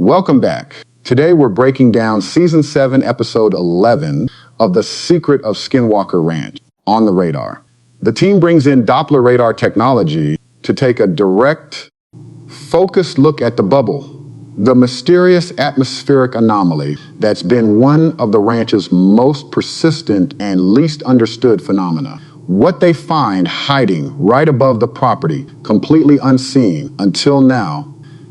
Welcome back. Today we're breaking down Season 7, Episode 11 of The Secret of Skinwalker Ranch, On the Radar. The team brings in Doppler radar technology to take a direct, focused look at the bubble, the mysterious atmospheric anomaly that's been one of the ranch's most persistent and least understood phenomena. What they find hiding right above the property, completely unseen until now,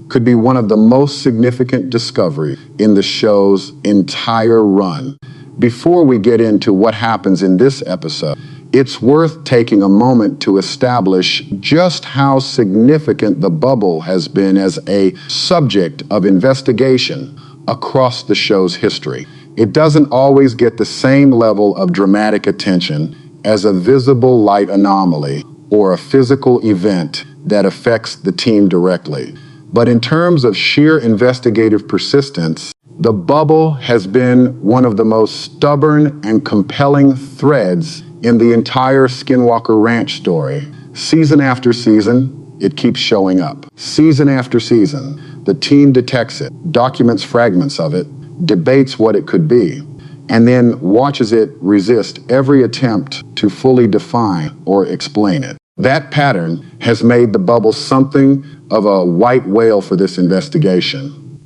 could be one of the most significant discoveries in the show's entire run. Before we get into what happens in this episode, it's worth taking a moment to establish just how significant the bubble has been as a subject of investigation across the show's history. It doesn't always get the same level of dramatic attention as a visible light anomaly or a physical event that affects the team directly. But in terms of sheer investigative persistence, the bubble has been one of the most stubborn and compelling threads in the entire Skinwalker Ranch story. Season after season, it keeps showing up. Season after season, the team detects it, documents fragments of it, debates what it could be, and then watches it resist every attempt to fully define or explain it. That pattern has made the bubble something of a white whale for this investigation.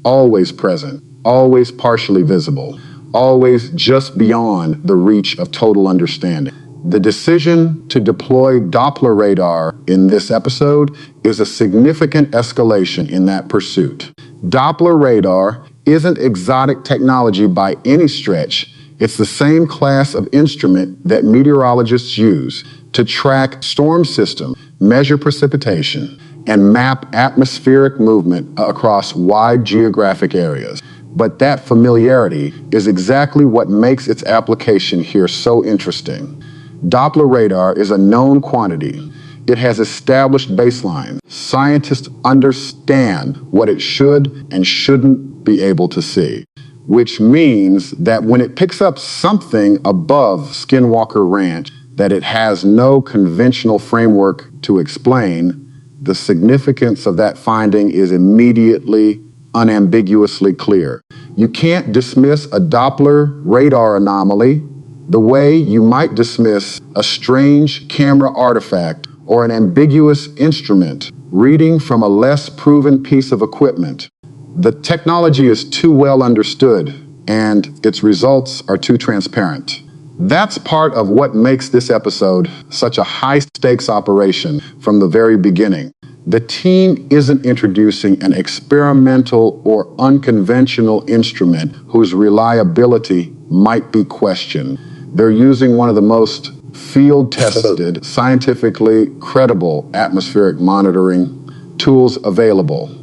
Always present, always partially visible, always just beyond the reach of total understanding. The decision to deploy Doppler radar in this episode is a significant escalation in that pursuit. Doppler radar isn't exotic technology by any stretch. It's the same class of instrument that meteorologists use to track storm systems, measure precipitation, and map atmospheric movement across wide geographic areas. But that familiarity is exactly what makes its application here so interesting. Doppler radar is a known quantity. It has established baselines. Scientists understand what it should and shouldn't be able to see, which means that when it picks up something above Skinwalker Ranch that it has no conventional framework to explain, the significance of that finding is immediately, unambiguously clear. You can't dismiss a Doppler radar anomaly the way you might dismiss a strange camera artifact or an ambiguous instrument reading from a less proven piece of equipment. The technology is too well understood, and its results are too transparent. That's part of what makes this episode such a high-stakes operation from the very beginning. The team isn't introducing an experimental or unconventional instrument whose reliability might be questioned. They're using one of the most field-tested, scientifically credible atmospheric monitoring tools available,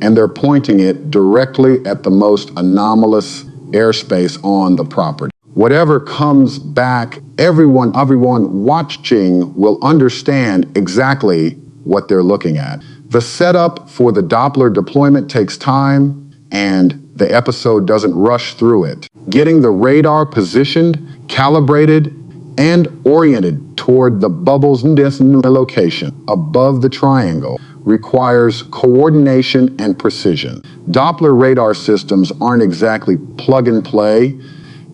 and they're pointing it directly at the most anomalous airspace on the property. Whatever comes back, everyone watching will understand exactly what they're looking at. The setup for the Doppler deployment takes time, and the episode doesn't rush through it. Getting the radar positioned, calibrated, and oriented toward the bubble's location above the triangle requires coordination and precision. Doppler radar systems aren't exactly plug and play,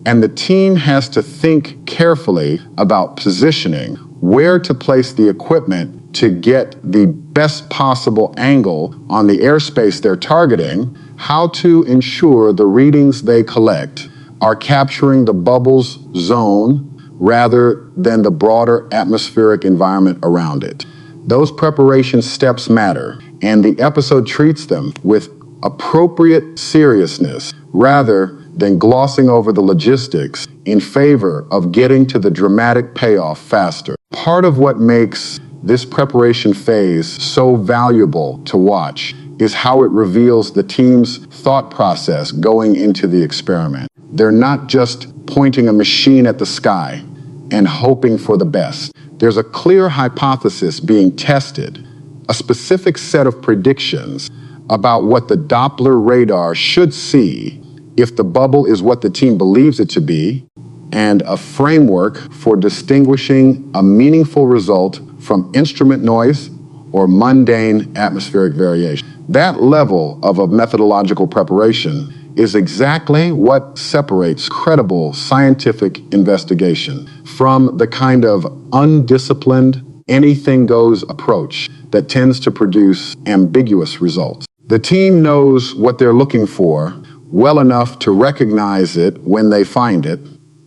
and the team has to think carefully about positioning, where to place the equipment to get the best possible angle on the airspace they're targeting, how to ensure the readings they collect are capturing the bubble's zone rather than the broader atmospheric environment around it. Those preparation steps matter, and the episode treats them with appropriate seriousness rather than glossing over the logistics in favor of getting to the dramatic payoff faster. Part of what makes this preparation phase so valuable to watch is how it reveals the team's thought process going into the experiment. They're not just pointing a machine at the sky and hoping for the best. There's a clear hypothesis being tested, a specific set of predictions about what the Doppler radar should see if the bubble is what the team believes it to be, and a framework for distinguishing a meaningful result from instrument noise or mundane atmospheric variation. That level of a methodological preparation is exactly what separates credible scientific investigation from the kind of undisciplined, anything goes approach that tends to produce ambiguous results. The team knows what they're looking for well enough to recognize it when they find it,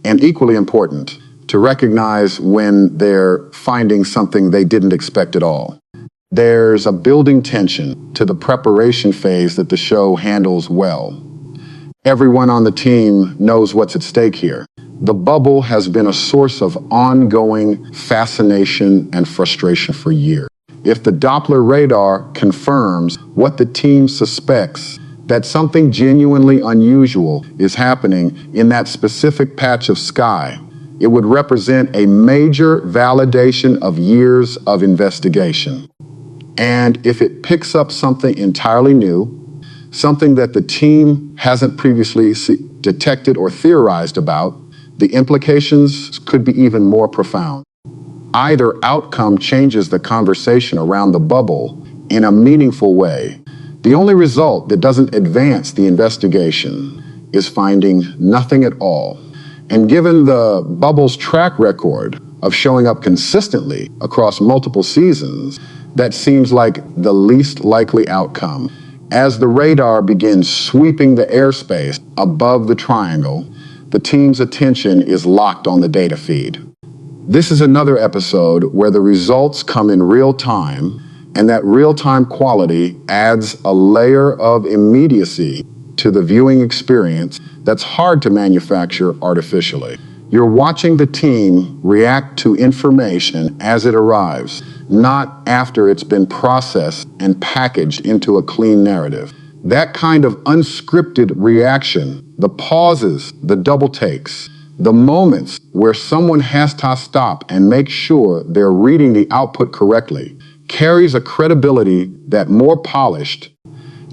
and equally important, to recognize when they're finding something they didn't expect at all. There's a building tension to the preparation phase that the show handles well. Everyone on the team knows what's at stake here. The bubble has been a source of ongoing fascination and frustration for years. If the Doppler radar confirms what the team suspects, that something genuinely unusual is happening in that specific patch of sky, it would represent a major validation of years of investigation. And if it picks up something entirely new, something that the team hasn't previously detected or theorized about, the implications could be even more profound. Either outcome changes the conversation around the bubble in a meaningful way. The only result that doesn't advance the investigation is finding nothing at all. And given the bubble's track record of showing up consistently across multiple seasons, that seems like the least likely outcome. As the radar begins sweeping the airspace above the triangle, the team's attention is locked on the data feed. This is another episode where the results come in real time, and that real-time quality adds a layer of immediacy to the viewing experience that's hard to manufacture artificially. You're watching the team react to information as it arrives, not after it's been processed and packaged into a clean narrative. That kind of unscripted reaction, the pauses, the double takes, the moments where someone has to stop and make sure they're reading the output correctly, carries a credibility that more polished,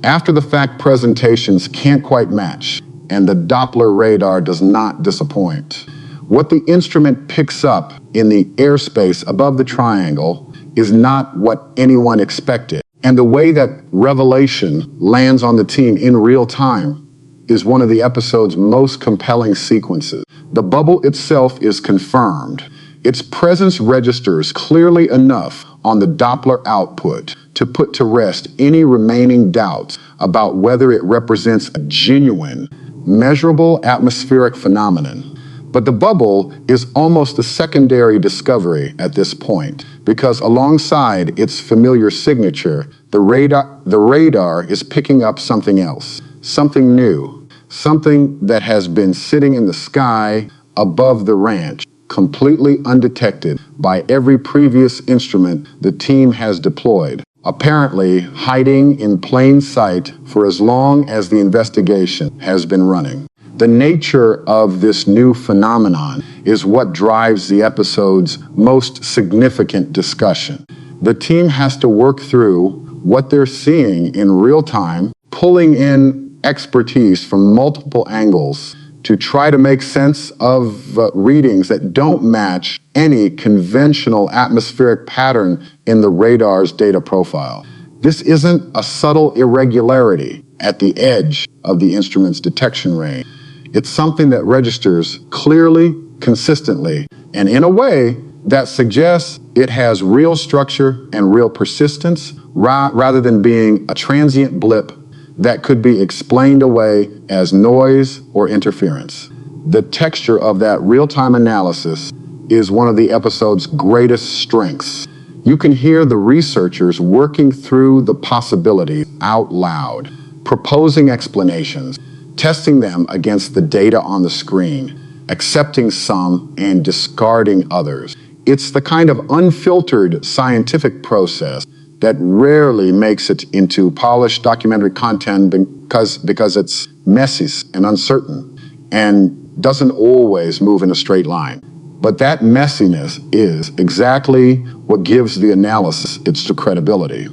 after-the-fact presentations can't quite match, and the Doppler radar does not disappoint. What the instrument picks up in the airspace above the triangle is not what anyone expected. And the way that revelation lands on the team in real time is one of the episode's most compelling sequences. The bubble itself is confirmed. Its presence registers clearly enough on the Doppler output to put to rest any remaining doubts about whether it represents a genuine, measurable atmospheric phenomenon. But the bubble is almost a secondary discovery at this point, because alongside its familiar signature, the radar is picking up something else, something new, something that has been sitting in the sky above the ranch, completely undetected by every previous instrument the team has deployed, apparently hiding in plain sight for as long as the investigation has been running. The nature of this new phenomenon is what drives the episode's most significant discussion. The team has to work through what they're seeing in real time, pulling in expertise from multiple angles to try to make sense of readings that don't match any conventional atmospheric pattern in the radar's data profile. This isn't a subtle irregularity at the edge of the instrument's detection range. It's something that registers clearly, consistently, and in a way that suggests it has real structure and real persistence rather than being a transient blip that could be explained away as noise or interference. The texture of that real-time analysis is one of the episode's greatest strengths. You can hear the researchers working through the possibilities out loud, proposing explanations, testing them against the data on the screen, accepting some and discarding others. It's the kind of unfiltered scientific process that rarely makes it into polished documentary content because it's messy and uncertain and doesn't always move in a straight line. But that messiness is exactly what gives the analysis its credibility.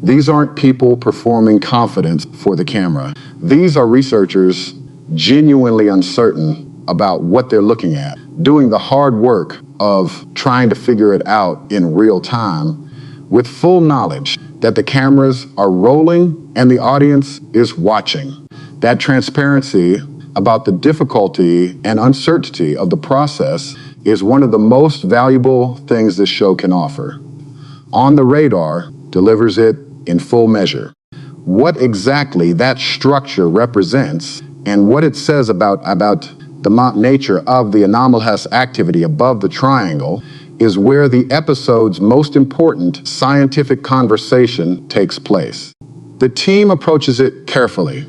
These aren't people performing confidence for the camera. These are researchers genuinely uncertain about what they're looking at, doing the hard work of trying to figure it out in real time with full knowledge that the cameras are rolling and the audience is watching. That transparency about the difficulty and uncertainty of the process is one of the most valuable things this show can offer. On the Radar delivers it in full measure. What exactly that structure represents and what it says about the nature of the anomalous activity above the triangle is where the episode's most important scientific conversation takes place. The team approaches it carefully,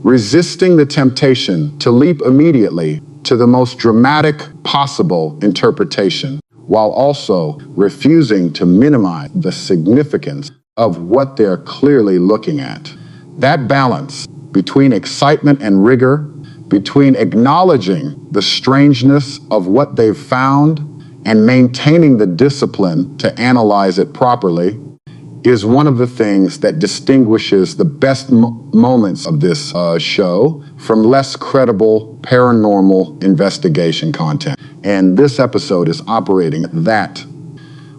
resisting the temptation to leap immediately to the most dramatic possible interpretation, while also refusing to minimize the significance of what they're clearly looking at. That balance between excitement and rigor, between acknowledging the strangeness of what they've found and maintaining the discipline to analyze it properly, is one of the things that distinguishes the best moments of this show from less credible paranormal investigation content. And this episode is operating at that.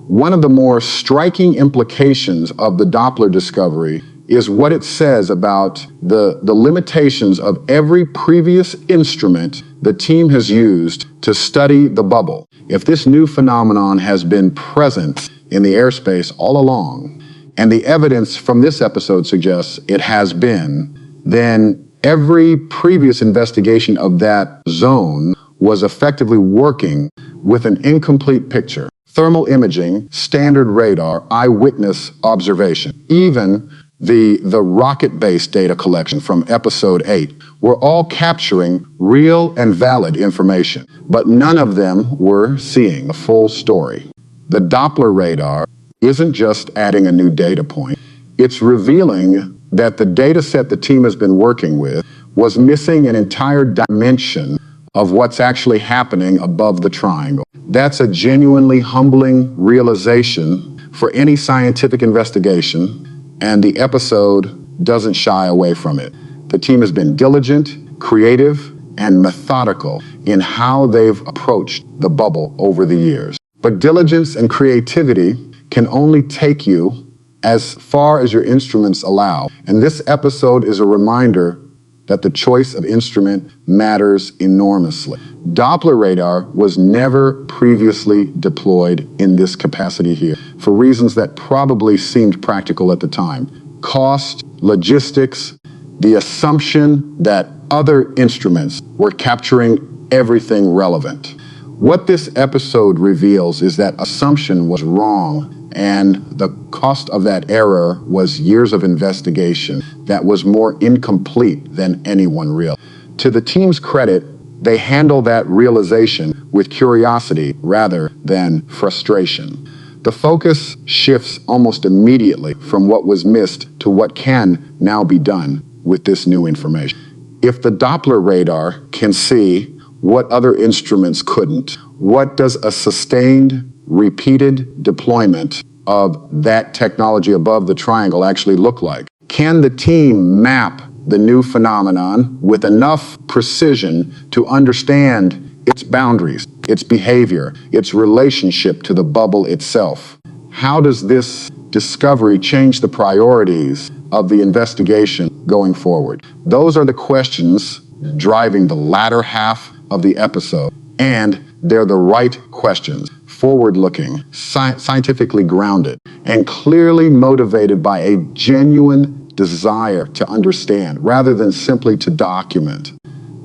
One of the more striking implications of the Doppler discovery is what it says about the limitations of every previous instrument the team has used to study the bubble. If this new phenomenon has been present in the airspace all along, and the evidence from this episode suggests it has been, then every previous investigation of that zone was effectively working with an incomplete picture. Thermal imaging, standard radar, eyewitness observation, even the rocket-based data collection from episode 8 were all capturing real and valid information, but none of them were seeing the full story. The Doppler radar isn't just adding a new data point, it's revealing that the data set the team has been working with was missing an entire dimension of what's actually happening above the triangle. That's a genuinely humbling realization for any scientific investigation, and the episode doesn't shy away from it. The team has been diligent, creative, and methodical in how they've approached the bubble over the years. But diligence and creativity can only take you as far as your instruments allow. And this episode is a reminder that the choice of instrument matters enormously. Doppler radar was never previously deployed in this capacity here for reasons that probably seemed practical at the time. Cost, logistics, the assumption that other instruments were capturing everything relevant. What this episode reveals is that assumption was wrong, and the cost of that error was years of investigation that was more incomplete than anyone realized. To the team's credit, they handle that realization with curiosity rather than frustration. The focus shifts almost immediately from what was missed to what can now be done with this new information. If the Doppler radar can see what other instruments couldn't, what does a sustained, repeated deployment of that technology above the triangle actually look like? Can the team map the new phenomenon with enough precision to understand its boundaries, its behavior, its relationship to the bubble itself? How does this discovery change the priorities of the investigation going forward? Those are the questions driving the latter half of the episode, and they're the right questions, forward-looking, scientifically grounded, and clearly motivated by a genuine desire to understand rather than simply to document.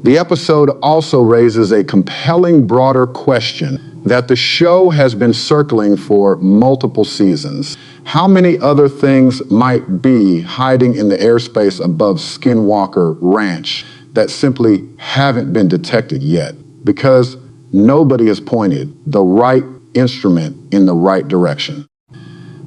The episode also raises a compelling broader question that the show has been circling for multiple seasons. How many other things might be hiding in the airspace above Skinwalker Ranch that simply haven't been detected yet? Because nobody has pointed the right instrument in the right direction.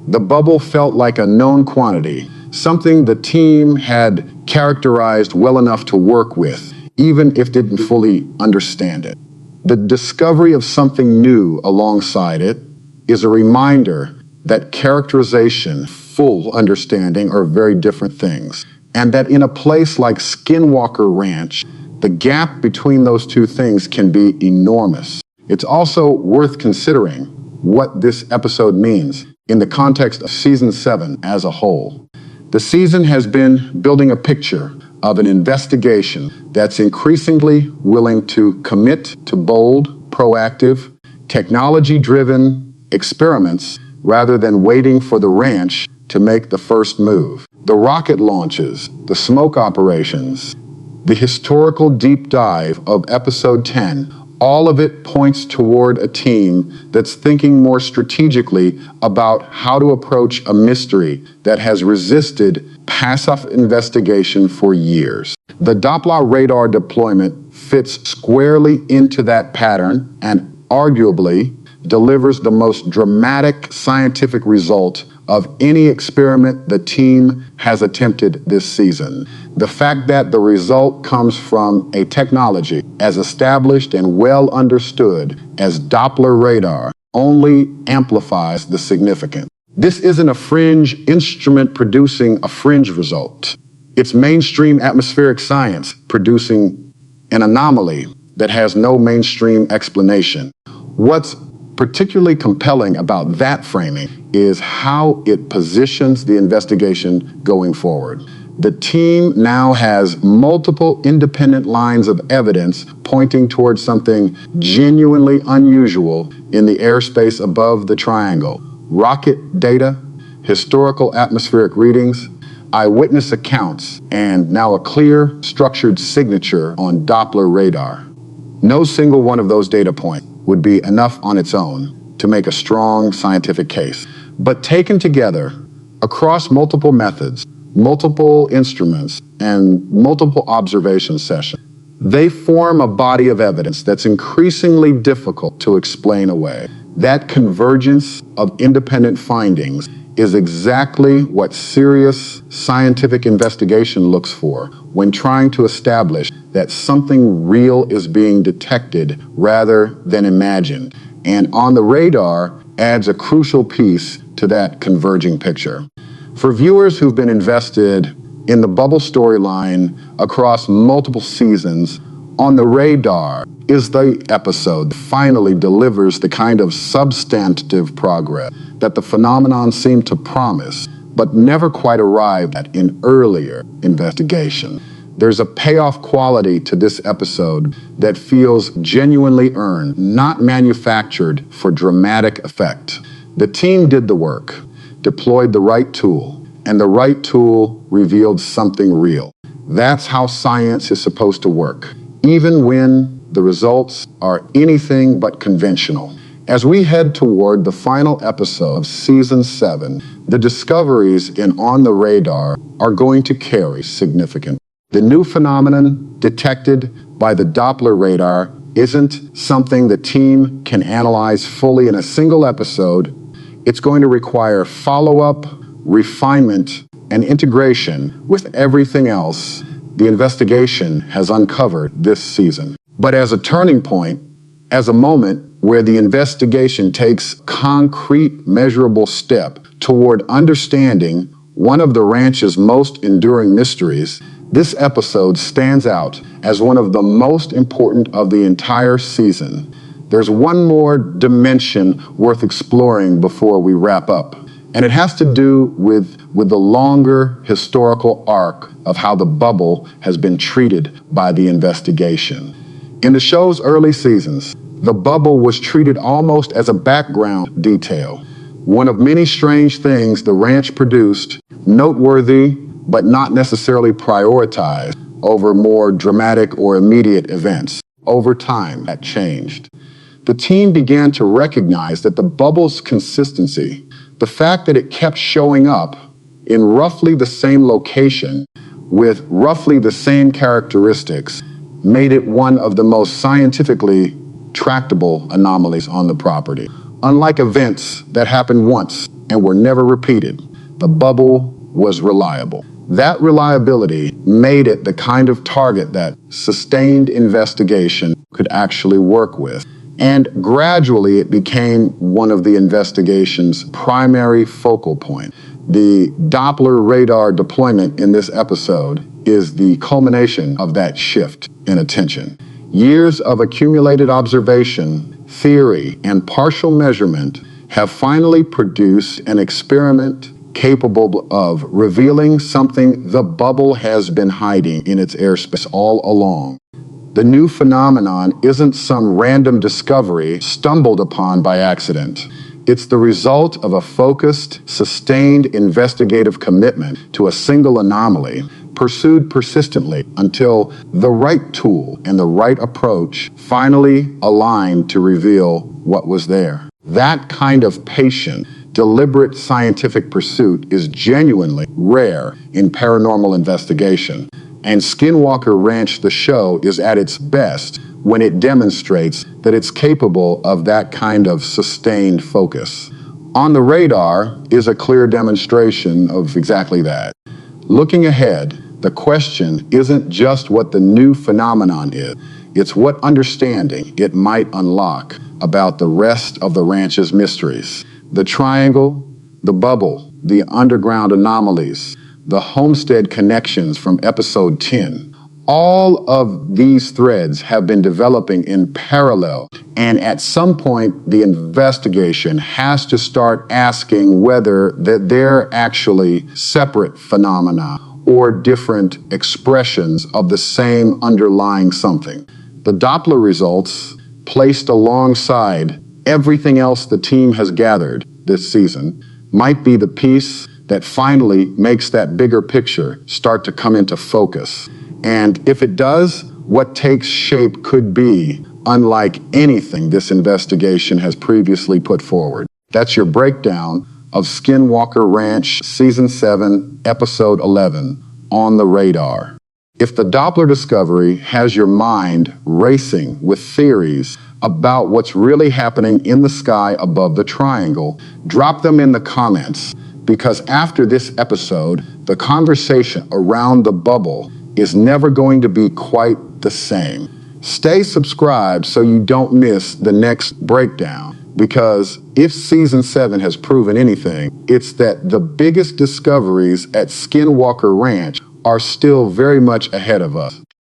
The bubble felt like a known quantity, something the team had characterized well enough to work with, even if didn't fully understand it. The discovery of something new alongside it is a reminder that characterization, full understanding are very different things, and that in a place like Skinwalker Ranch, the gap between those two things can be enormous. It's also worth considering what this episode means in the context of Season 7 as a whole. The season has been building a picture of an investigation that's increasingly willing to commit to bold, proactive, technology-driven experiments rather than waiting for the ranch to make the first move. The rocket launches, the smoke operations, the historical deep dive of Episode 10, all of it points toward a team that's thinking more strategically about how to approach a mystery that has resisted passive investigation for years. The Doppler radar deployment fits squarely into that pattern and arguably delivers the most dramatic scientific result of any experiment the team has attempted this season. The fact that the result comes from a technology as established and well understood as Doppler radar only amplifies the significance. This isn't a fringe instrument producing a fringe result. It's mainstream atmospheric science producing an anomaly that has no mainstream explanation. What's particularly compelling about that framing is how it positions the investigation going forward. The team now has multiple independent lines of evidence pointing towards something genuinely unusual in the airspace above the triangle. Rocket data, historical atmospheric readings, eyewitness accounts, and now a clear, structured signature on Doppler radar. No single one of those data points would be enough on its own to make a strong scientific case. But taken together, across multiple methods, multiple instruments, and multiple observation sessions, they form a body of evidence that's increasingly difficult to explain away. That convergence of independent findings is exactly what serious scientific investigation looks for when trying to establish that something real is being detected rather than imagined. And On the Radar adds a crucial piece to that converging picture. For viewers who've been invested in the bubble storyline across multiple seasons, On the Radar is the episode that finally delivers the kind of substantive progress that the phenomenon seemed to promise, but never quite arrived at in earlier investigation. There's a payoff quality to this episode that feels genuinely earned, not manufactured for dramatic effect. The team did the work, deployed the right tool, and the right tool revealed something real. That's how science is supposed to work, even when the results are anything but conventional. As we head toward the final episode of Season 7, the discoveries in On the Radar are going to carry significance. The new phenomenon detected by the Doppler radar isn't something the team can analyze fully in a single episode. It's going to require follow-up, refinement, and integration with everything else the investigation has uncovered this season. But as a turning point, as a moment where the investigation takes concrete, measurable step toward understanding one of the ranch's most enduring mysteries, this episode stands out as one of the most important of the entire season. There's one more dimension worth exploring before we wrap up, and it has to do with the longer historical arc of how the bubble has been treated by the investigation. In the show's early seasons, the bubble was treated almost as a background detail, one of many strange things the ranch produced, noteworthy but not necessarily prioritized over more dramatic or immediate events. Over time, that changed. The team began to recognize that the bubble's consistency, the fact that it kept showing up in roughly the same location with roughly the same characteristics, made it one of the most scientifically tractable anomalies on the property. Unlike events that happened once and were never repeated, the bubble was reliable. That reliability made it the kind of target that sustained investigation could actually work with. And gradually it became one of the investigation's primary focal point. The Doppler radar deployment in this episode is the culmination of that shift in attention. Years of accumulated observation, theory, and partial measurement have finally produced an experiment capable of revealing something the bubble has been hiding in its airspace all along. The new phenomenon isn't some random discovery stumbled upon by accident. It's the result of a focused, sustained investigative commitment to a single anomaly, pursued persistently until the right tool and the right approach finally aligned to reveal what was there. That kind of patient, deliberate scientific pursuit is genuinely rare in paranormal investigation. And Skinwalker Ranch, the show, is at its best when it demonstrates that it's capable of that kind of sustained focus. On the Radar is a clear demonstration of exactly that. Looking ahead, the question isn't just what the new phenomenon is, it's what understanding it might unlock about the rest of the ranch's mysteries. The triangle, the bubble, the underground anomalies, the homestead connections from episode 10. All of these threads have been developing in parallel, and at some point the investigation has to start asking whether that they're actually separate phenomena or different expressions of the same underlying something. The Doppler results, placed alongside everything else the team has gathered this season, might be the piece that finally makes that bigger picture start to come into focus. And if it does, what takes shape could be unlike anything this investigation has previously put forward. That's your breakdown of Skinwalker Ranch Season 7, Episode 11, On the Radar. If the Doppler discovery has your mind racing with theories about what's really happening in the sky above the triangle, drop them in the comments, because after this episode, the conversation around the bubble is never going to be quite the same. Stay subscribed so you don't miss the next breakdown, because if Season 7 has proven anything, it's that the biggest discoveries at Skinwalker Ranch are still very much ahead of us.